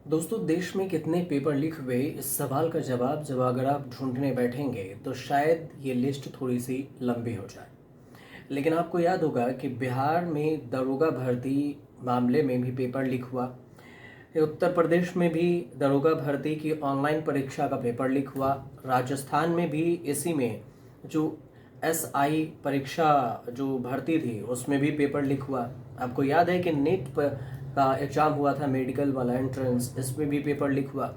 दोस्तों, देश में कितने पेपर लीक हुए इस सवाल का जवाब जब अगर आप ढूंढने बैठेंगे तो शायद ये लिस्ट थोड़ी सी लंबी हो जाए। लेकिन आपको याद होगा कि बिहार में दरोगा भर्ती मामले में भी पेपर लीक हुआ। उत्तर प्रदेश में भी दरोगा भर्ती की ऑनलाइन परीक्षा का पेपर लीक हुआ। राजस्थान में भी इसी में जो एसआई परीक्षा जो भर्ती थी उसमें भी पेपर लीक हुआ। आपको याद है कि का एग्ज़ाम हुआ था, मेडिकल वाला एंट्रेंस, इसमें भी पेपर लीक हुआ।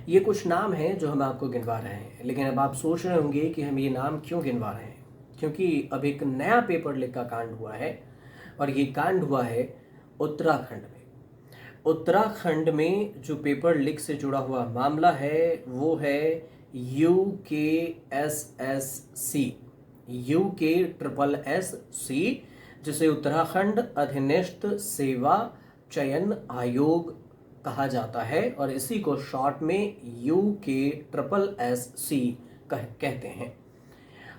ये कुछ नाम हैं जो हम आपको गिनवा रहे हैं, लेकिन अब आप सोच रहे होंगे कि हम ये नाम क्यों गिनवा रहे हैं। क्योंकि अब एक नया पेपर लीक का कांड हुआ है और ये कांड हुआ है उत्तराखंड में। उत्तराखंड में जो पेपर लीक से जुड़ा हुआ मामला है वो है UKSSC, UKSSC, जिसे उत्तराखंड अधीनस्थ सेवा चयन आयोग कहा जाता है और इसी को शॉर्ट में UKSSC कहते हैं।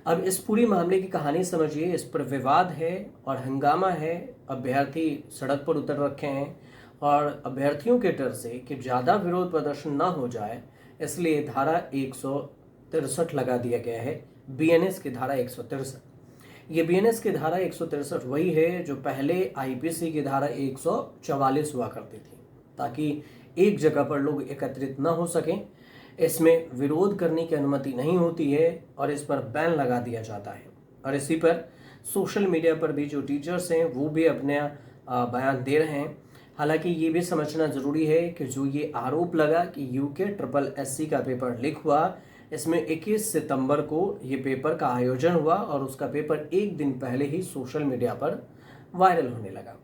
अब इस पूरी मामले की कहानी समझिए। इस पर विवाद है और हंगामा है। अभ्यर्थी सड़क पर उतर रखे हैं और अभ्यर्थियों के डर से कि ज़्यादा विरोध प्रदर्शन ना हो जाए, इसलिए धारा 163 लगा दिया गया है। BNS की धारा 163। ये BNS की धारा 163 वही है जो पहले IPC की धारा 144 हुआ करती थी, ताकि एक जगह पर लोग एकत्रित न हो सकें। इसमें विरोध करने की अनुमति नहीं होती है और इस पर बैन लगा दिया जाता है। और इसी पर सोशल मीडिया पर भी जो टीचर्स हैं वो भी अपने बयान दे रहे हैं। हालांकि ये भी समझना ज़रूरी है कि जो ये आरोप लगा कि UKSSC का पेपर लीक हुआ, इसमें 21 सितंबर को ये पेपर का आयोजन हुआ और उसका पेपर एक दिन पहले ही सोशल मीडिया पर वायरल होने लगा।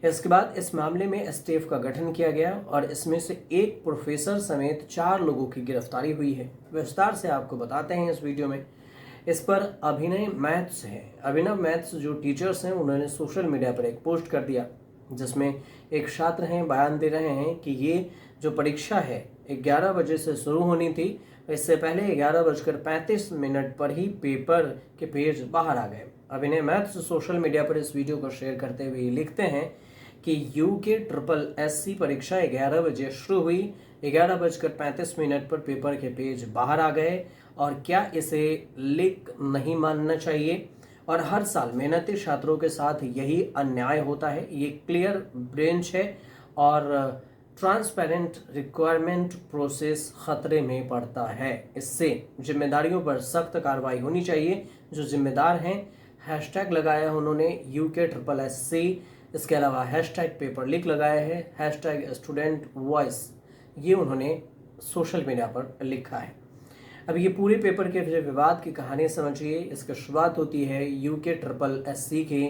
इसके बाद इस मामले में STF का गठन किया गया और इसमें से एक प्रोफेसर समेत 4 लोगों की गिरफ्तारी हुई है। विस्तार से आपको बताते हैं इस वीडियो में। इस पर अभिनव मैथ्स जो टीचर्स हैं उन्होंने सोशल मीडिया पर एक पोस्ट कर दिया, जिसमें एक छात्र हैं बयान दे रहे हैं कि ये जो परीक्षा है 11 बजे से शुरू होनी थी। इससे पहले 11:35 पर ही पेपर के पेज बाहर आ गए। अभिनव मैथ्स सोशल मीडिया पर इस वीडियो को शेयर करते हुए लिखते हैं कि UKSSC परीक्षा 11 बजे शुरू हुई, 11:35 पर पेपर के पेज बाहर आ गए और क्या इसे लीक नहीं मानना चाहिए। और हर साल मेहनती छात्रों के साथ यही अन्याय होता है। ये क्लियर ब्रेंच है और ट्रांसपेरेंट रिक्वायरमेंट प्रोसेस खतरे में पड़ता है। इससे जिम्मेदारियों पर सख्त कार्रवाई होनी चाहिए। जो जिम्मेदार हैं, हैशटैग लगाया उन्होंने UKSSC। इसके अलावा हैशटैग पेपर लीक लगाया है, हैशटैग स्टूडेंट वॉइस, ये उन्होंने सोशल मीडिया पर लिखा है। अब ये पूरे पेपर के विवाद की कहानी समझिए। इसकी शुरुआत होती है UKSSC के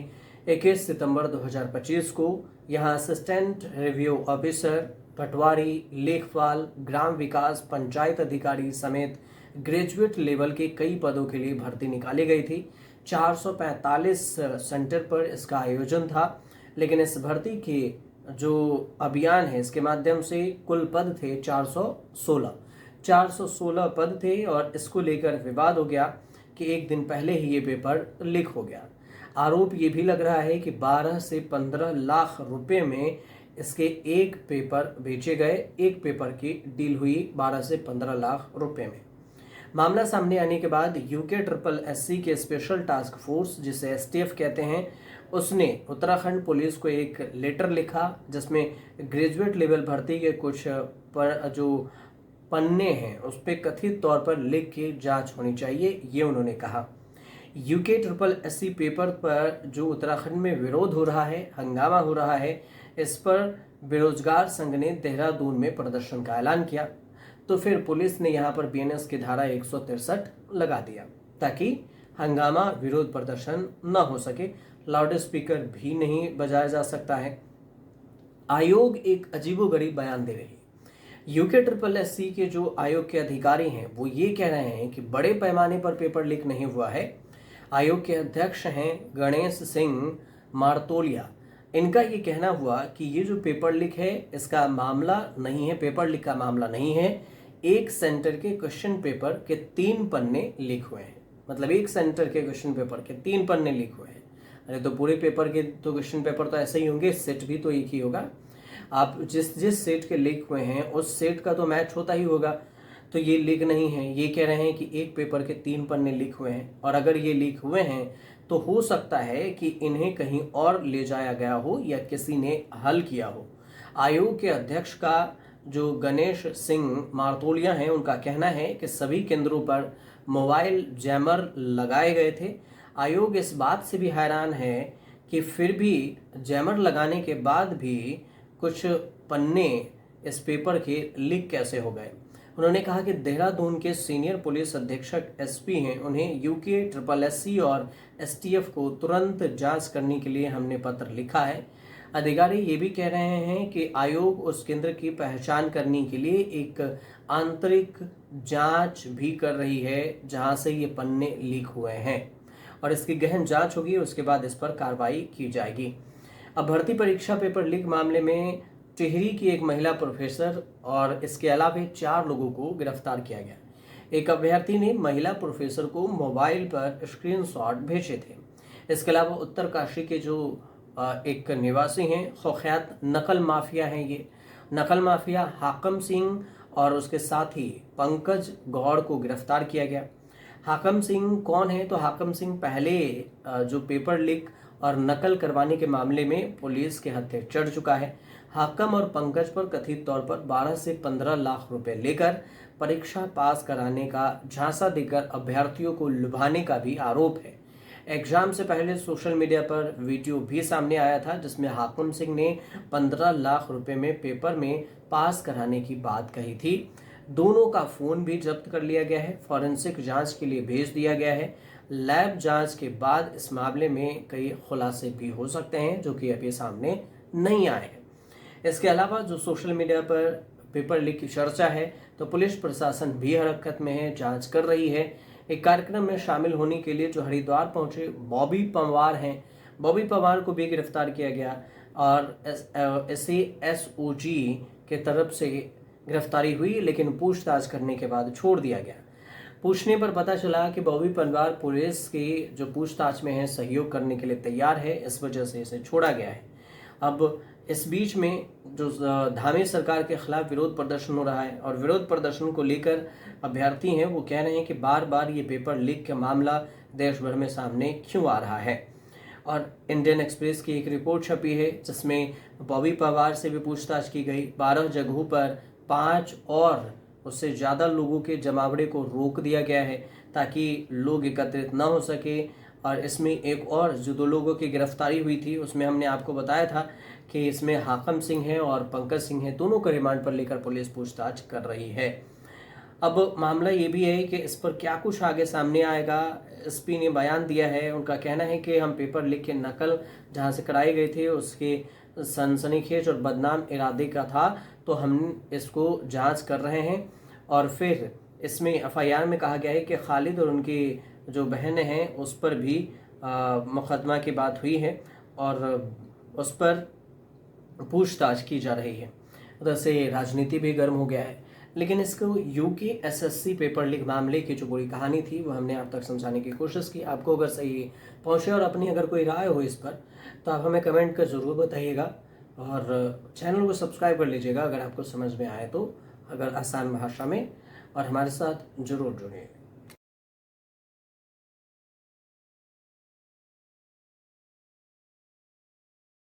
21 सितंबर 2025 को। यहाँ असिस्टेंट रिव्यू ऑफिसर, पटवारी, लेखपाल, ग्राम विकास, पंचायत अधिकारी समेत ग्रेजुएट लेवल के कई पदों के लिए भर्ती निकाली गई थी। 445 सेंटर पर इसका आयोजन था। लेकिन इस भर्ती के जो अभियान है इसके माध्यम से कुल पद थे 416 पद थे और इसको लेकर विवाद हो गया कि एक दिन पहले ही ये पेपर लीक हो गया। आरोप ये भी लग रहा है कि 12 से 15 लाख रुपए में इसके एक पेपर बेचे गए। एक पेपर की डील हुई 12 से 15 लाख रुपए में। मामला सामने आने के बाद UKSSC के स्पेशल टास्क फोर्स, जिसे STF कहते हैं, उसने उत्तराखंड पुलिस को एक लेटर लिखा जिसमें ग्रेजुएट लेवल भर्ती के कुछ पर जो पन्ने हैं उस पर कथित तौर पर लीक की जांच होनी चाहिए, ये उन्होंने कहा। UKSSC पेपर पर जो उत्तराखंड में विरोध हो रहा है, हंगामा हो रहा है, इस पर बेरोजगार संघ ने देहरादून में प्रदर्शन का ऐलान किया। तो फिर पुलिस ने यहाँ पर BNS की धारा 163 लगा दिया ताकि हंगामा, विरोध प्रदर्शन न हो सके। लाउड स्पीकर भी नहीं बजाया जा सकता है। आयोग एक अजीबोगरीब बयान दे रही है। UKSSC के जो आयोग के अधिकारी हैं वो ये कह रहे हैं कि बड़े पैमाने पर पेपर लीक नहीं हुआ है। आयोग के अध्यक्ष हैं गणेश सिंह मारतोलिया। इनका ये कहना हुआ कि ये जो पेपर लीक है इसका मामला नहीं है, पेपर लीक का मामला नहीं है। एक सेंटर के क्वेश्चन पेपर के 3 पन्ने लीक हुए हैं। मतलब एक सेंटर के क्वेश्चन पेपर के 3 पन्ने लीक हुए हैं। अरे तो पूरे पेपर के तो क्वेश्चन पेपर तो ऐसे ही होंगे, सेट भी तो एक ही होगा। आप जिस जिस सेट के लीक हुए हैं उस सेट का तो मैच होता ही होगा, तो ये लीक नहीं है। ये कह रहे हैं कि एक पेपर के 3 पन्ने लीक हुए हैं, और अगर ये लीक हुए हैं तो हो सकता है कि इन्हें कहीं और ले जाया गया हो या किसी ने हल किया हो। आयोग के अध्यक्ष का जो गणेश सिंह मारतोलिया हैं, उनका कहना है कि सभी केंद्रों पर मोबाइल जैमर लगाए गए थे। आयोग इस बात से भी हैरान है कि फिर भी जैमर लगाने के बाद भी कुछ पन्ने इस पेपर के लीक कैसे हो गए। उन्होंने कहा कि देहरादून के सीनियर पुलिस अधीक्षक एसपी हैं, उन्हें यूके SSSC और एसटीएफ को तुरंत जांच करने के लिए हमने पत्र लिखा है। अधिकारी ये भी कह रहे हैं कि आयोग उस केंद्र की पहचान करने के लिए एक आंतरिक जांच भी कर रही है जहां से ये पन्ने लीक हुए हैं, और इसकी गहन जांच होगी, उसके बाद इस पर कार्रवाई की जाएगी। अब भर्ती परीक्षा पेपर लीक मामले में टिहरी की एक महिला प्रोफेसर और इसके अलावा 4 लोगों को गिरफ्तार किया गया। एक अभ्यर्थी ने महिला प्रोफेसर को मोबाइल पर स्क्रीनशॉट भेजे थे। इसके अलावा उत्तरकाशी के जो एक निवासी हैं, कुख्यात नकल माफिया हैं, ये नकल माफिया हाकम सिंह और उसके साथी पंकज गौड़ को गिरफ्तार किया गया। हाकम सिंह कौन है? तो हाकम सिंह पहले जो पेपर लीक और नकल करवाने के मामले में पुलिस के हत्थे चढ़ चुका है। हाकम और पंकज पर कथित तौर पर 12 से 15 लाख रुपए लेकर परीक्षा पास कराने का झांसा देकर अभ्यर्थियों को लुभाने का भी आरोप है। एग्जाम से पहले सोशल मीडिया पर वीडियो भी सामने आया था जिसमें हाकम सिंह ने 15 लाख रुपए में पेपर में पास कराने की बात कही थी। दोनों का फोन भी जब्त कर लिया गया है, फॉरेंसिक जांच के लिए भेज दिया गया है। लैब जांच के बाद इस मामले में कई खुलासे भी हो सकते हैं जो कि अभी सामने नहीं आए हैं। इसके अलावा जो सोशल मीडिया पर पेपर लीक की चर्चा है, तो पुलिस प्रशासन भी हरकत में है, जांच कर रही है। एक कार्यक्रम में शामिल होने के लिए जो हरिद्वार पहुंचे बॉबी पंवार हैं, बॉबी पंवार को भी गिरफ्तार किया गया और SASOG के तरफ से गिरफ्तारी हुई, लेकिन पूछताछ करने के बाद छोड़ दिया गया। पूछने पर पता चला कि बॉबी पंवार पुलिस की जो पूछताछ में है सहयोग करने के लिए तैयार है, इस वजह से इसे छोड़ा गया है। अब इस बीच में जो धामी सरकार के खिलाफ विरोध प्रदर्शन हो रहा है, और विरोध प्रदर्शन को लेकर अभ्यर्थी हैं वो कह रहे हैं कि बार बार ये पेपर लीक का मामला देश भर में सामने क्यों आ रहा है। और इंडियन एक्सप्रेस की एक रिपोर्ट छपी है जिसमें बॉबी पंवार से भी पूछताछ की गई। 12 जगहों पर 5 और उससे ज़्यादा लोगों के जमावड़े को रोक दिया गया है ताकि लोग एकत्रित न हो सके। और इसमें एक और जो 2 लोगों की गिरफ्तारी हुई थी उसमें हमने आपको बताया था कि इसमें हाकम सिंह है और पंकज सिंह है, दोनों को रिमांड पर लेकर पुलिस पूछताछ कर रही है। अब मामला ये भी है कि इस पर क्या कुछ आगे सामने आएगा। एसपी ने बयान दिया है, उनका कहना है कि हम पेपर लीक के नकल जहाँ से कराए गए थे उसके सनसनीखेज और बदनाम इरादे का था, तो हम इसको जांच कर रहे हैं। और फिर इसमें FIR में कहा गया है कि खालिद और उनकी जो बहन हैं उस पर भी मुकदमा की बात हुई है और उस पर पूछताछ की जा रही है। उधर से राजनीति भी गर्म हो गया है, लेकिन इसको UK SSC पेपर लीक मामले की जो पूरी कहानी थी वो हमने आप तक समझाने की कोशिश की। आपको अगर सही पहुंचे और अपनी अगर कोई राय हो इस पर तो आप हमें कमेंट कर ज़रूर बताइएगा, और चैनल को सब्सक्राइब कर लीजिएगा अगर आपको समझ में आए तो, अगर आसान भाषा में, और हमारे साथ ज़रूर जुड़िए।